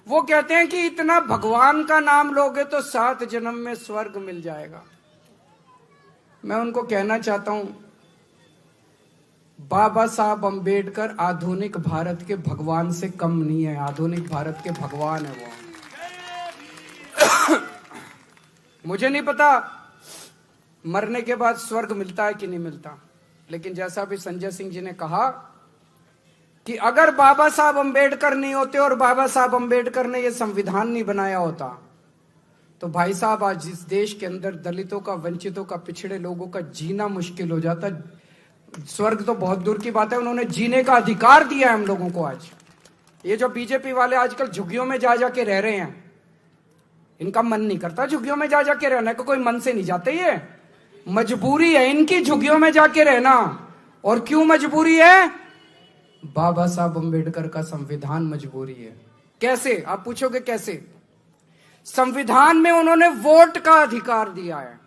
वो कहते हैं कि इतना भगवान का नाम लोगे तो 7 जन्म में स्वर्ग मिल जाएगा। मैं उनको कहना चाहता हूं, बाबा साहब अंबेडकर आधुनिक भारत के भगवान से कम नहीं है, आधुनिक भारत के भगवान है वो। मुझे नहीं पता मरने के बाद स्वर्ग मिलता है कि नहीं मिलता, लेकिन जैसा भी संजय सिंह जी ने कहा कि अगर बाबा साहब अंबेडकर नहीं होते और बाबा साहब अंबेडकर ने यह संविधान नहीं बनाया होता, तो भाई साहब आज इस देश के अंदर दलितों का, वंचितों का, पिछड़े लोगों का जीना मुश्किल हो जाता। स्वर्ग तो बहुत दूर की बात है, उन्होंने जीने का अधिकार दिया है हम लोगों को। आज ये जो बीजेपी वाले आजकल झुग्गियों में जा जाके रह रहे हैं, इनका मन नहीं करता झुग्गियों में जा जाके रहने को, कोई मन से नहीं जाते, ये मजबूरी है इनकी झुग्गियों में जाके रहना। और क्यों मजबूरी है? बाबा साहब अंबेडकर का संविधान मजबूरी है। कैसे? आप पूछोगे कैसे? संविधान में उन्होंने वोट का अधिकार दिया है।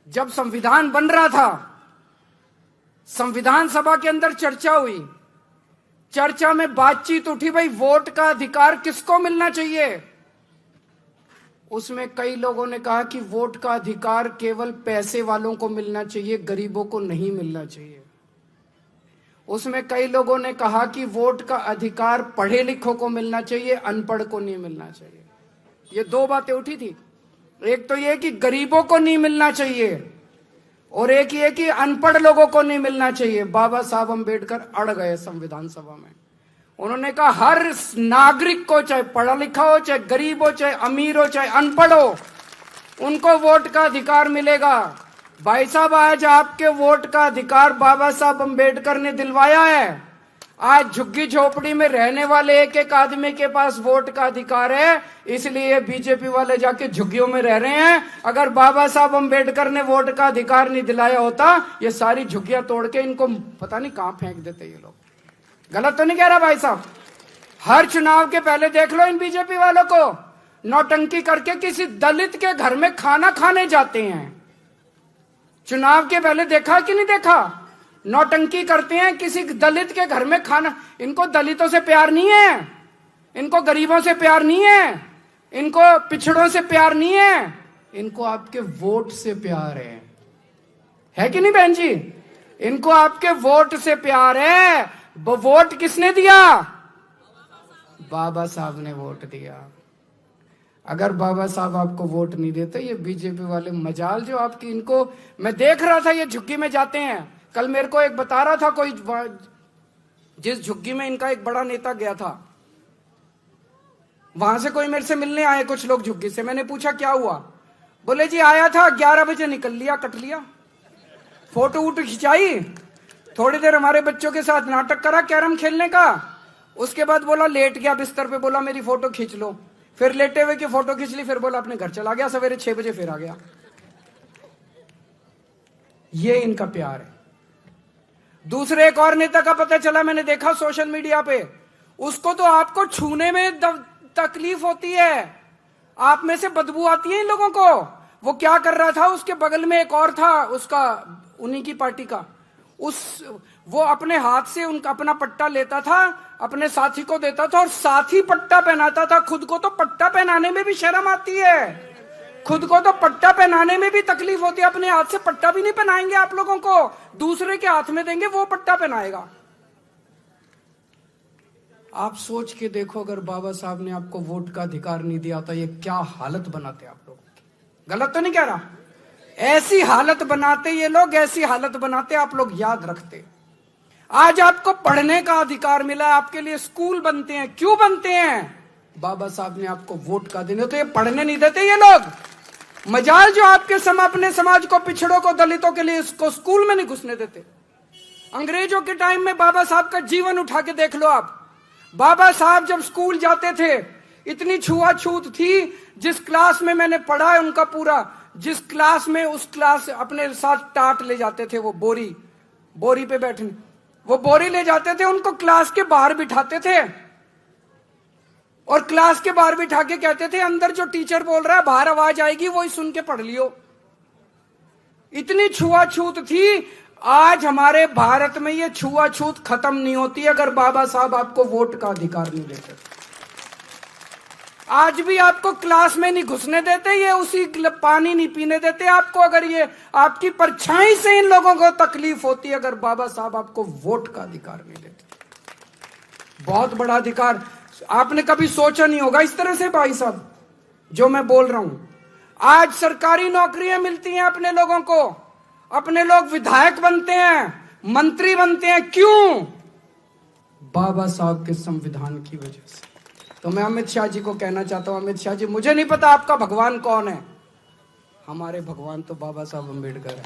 जब संविधान बन रहा था, संविधान सभा के अंदर चर्चा हुई, चर्चा में बातचीत उठी, भाई वोट का अधिकार किसको मिलना चाहिए? उसमें कई लोगों ने कहा कि वोट का अधिकार केवल पैसे वालों को मिलना चाहिए, गरीबों को नहीं मिलना चाहिए। उसमें कई लोगों ने कहा कि वोट का अधिकार पढ़े लिखों को मिलना चाहिए, अनपढ़ को नहीं मिलना चाहिए। ये दो बातें उठी थी। एक तो ये कि गरीबों को नहीं मिलना चाहिए, और एक ये कि अनपढ़ लोगों को नहीं मिलना चाहिए। बाबा साहब अंबेडकर अड़ गए संविधान सभा में। उन्होंने कहा हर नागरिक को, चाहे पढ़ा लिखा हो, चाहे गरीब हो, चाहे अमीर हो, चाहे अनपढ़ हो, उनको वोट का अधिकार मिलेगा। भाई साहब, आज आपके वोट का अधिकार बाबा साहब अंबेडकर ने दिलवाया है। आज झुग्गी झोपड़ी में रहने वाले एक एक आदमी के पास वोट का अधिकार है, इसलिए बीजेपी वाले जाके झुग्गियों में रह रहे हैं। अगर बाबा साहब अंबेडकर ने वोट का अधिकार नहीं दिलाया होता, ये सारी झुग्गियां तोड़ के इनको पता नहीं कहां फेंक देते ये लोग। गलत तो नहीं कह रहा भाई साहब? हर चुनाव के पहले देख लो इन बीजेपी वालों को, नौटंकी करके किसी दलित के घर में खाना खाने जाते हैं। चुनाव के पहले देखा कि नहीं देखा? नौटंकी करते हैं किसी दलित के घर में खाना। इनको दलितों से प्यार नहीं है, इनको गरीबों से प्यार नहीं है, इनको पिछड़ों से प्यार नहीं है, इनको आपके वोट से प्यार है कि नहीं बहन जी? इनको आपके वोट से प्यार है। वो वोट किसने दिया? बाबा साहब ने वोट दिया। अगर बाबा साहब आपको वोट नहीं देते, ये बीजेपी वाले मजाल जो आपकी, इनको मैं देख रहा था, ये झुग्गी में जाते हैं। कल मेरे को एक बता रहा था कोई, जिस झुग्गी में इनका एक बड़ा नेता गया था, वहां से कोई मेरे से मिलने आए कुछ लोग झुग्गी से। मैंने पूछा क्या हुआ? बोले जी आया था, 11 बजे निकल लिया, कट लिया। फोटो वोटो खिंचाई, थोड़ी देर हमारे बच्चों के साथ नाटक करा कैरम खेलने का, उसके बाद बोला लेट गया बिस्तर पे, बोला मेरी फोटो खींच लो। फिर लेटे हुए की फोटो खींच ली, फिर बोला अपने घर चला गया। सवेरे 6 बजे फिर आ गया। ये इनका प्यार है। दूसरे एक और नेता का पता चला, मैंने देखा सोशल मीडिया पे, उसको तो आपको छूने में तकलीफ होती है, आप में से बदबू आती है इन लोगों को। वो क्या कर रहा था, उसके बगल में एक और था, उसका उन्हीं की पार्टी का, वो अपने हाथ से उनका अपना पट्टा लेता था, अपने साथी को देता था और साथी पट्टा पहनाता था। खुद को तो पट्टा पहनाने में भी शर्म आती है, खुद को तो पट्टा पहनाने में भी तकलीफ होती है। अपने हाथ से पट्टा भी नहीं पहनाएंगे आप लोगों को, दूसरे के हाथ में देंगे, वो पट्टा पहनाएगा। आप सोच के देखो, अगर बाबा साहब ने आपको वोट का अधिकार नहीं दिया था, ये क्या हालत बनाते आप लोगों की। गलत तो नहीं कह रहा? ऐसी हालत बनाते ये लोग, ऐसी हालत बनाते आप लोग, याद रखते। आज आपको पढ़ने का अधिकार मिला, आपके लिए स्कूल बनते हैं। क्यों बनते हैं? बाबा साहब ने आपको वोट का देने, तो ये पढ़ने नहीं देते ये लोग। मजाल जो आपके अपने समाज को, पिछड़ों को, दलितों के लिए इसको स्कूल में नहीं घुसने देते। अंग्रेजों के टाइम में बाबा साहब का जीवन उठा के देख लो आप। बाबा साहब जब स्कूल जाते थे, इतनी छुआछूत थी। जिस क्लास में मैंने पढ़ा है उनका पूरा, जिस क्लास में, उस क्लास अपने साथ टाट ले जाते थे, वो बोरी पे बैठने, वो बोरी ले जाते थे, उनको क्लास के बाहर बिठाते थे और क्लास के बाहर बिठा के कहते थे अंदर जो टीचर बोल रहा है बाहर आवाज आएगी, वही सुन के पढ़ लियो। इतनी छुआछूत थी। आज हमारे भारत में ये छुआछूत खत्म नहीं होती अगर बाबा साहब आपको वोट का अधिकार नहीं देते। आज भी आपको क्लास में नहीं घुसने देते, ये उसी पानी नहीं पीने देते आपको। अगर ये आपकी परछाई से इन लोगों को तकलीफ होती है, अगर बाबा साहब आपको वोट का अधिकार नहीं देते। बहुत बड़ा अधिकार, आपने कभी सोचा नहीं होगा इस तरह से भाई साहब जो मैं बोल रहा हूं। आज सरकारी नौकरियां मिलती हैं अपने लोगों को, अपने लोग विधायक बनते हैं, मंत्री बनते हैं, क्यों? बाबा साहब के संविधान की वजह से। तो मैं अमित शाह जी को कहना चाहता हूं, अमित शाह जी, मुझे नहीं पता आपका भगवान कौन है, हमारे भगवान तो बाबा साहब अम्बेडकर है।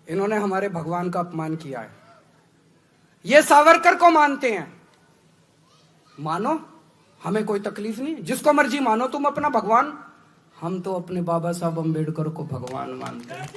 इन्होंने हमारे भगवान का अपमान किया है। ये सावरकर को मानते हैं, मानो, हमें कोई तकलीफ नहीं, जिसको मर्जी मानो तुम अपना भगवान। हम तो अपने बाबा साहब अम्बेडकर को भगवान मानते हैं।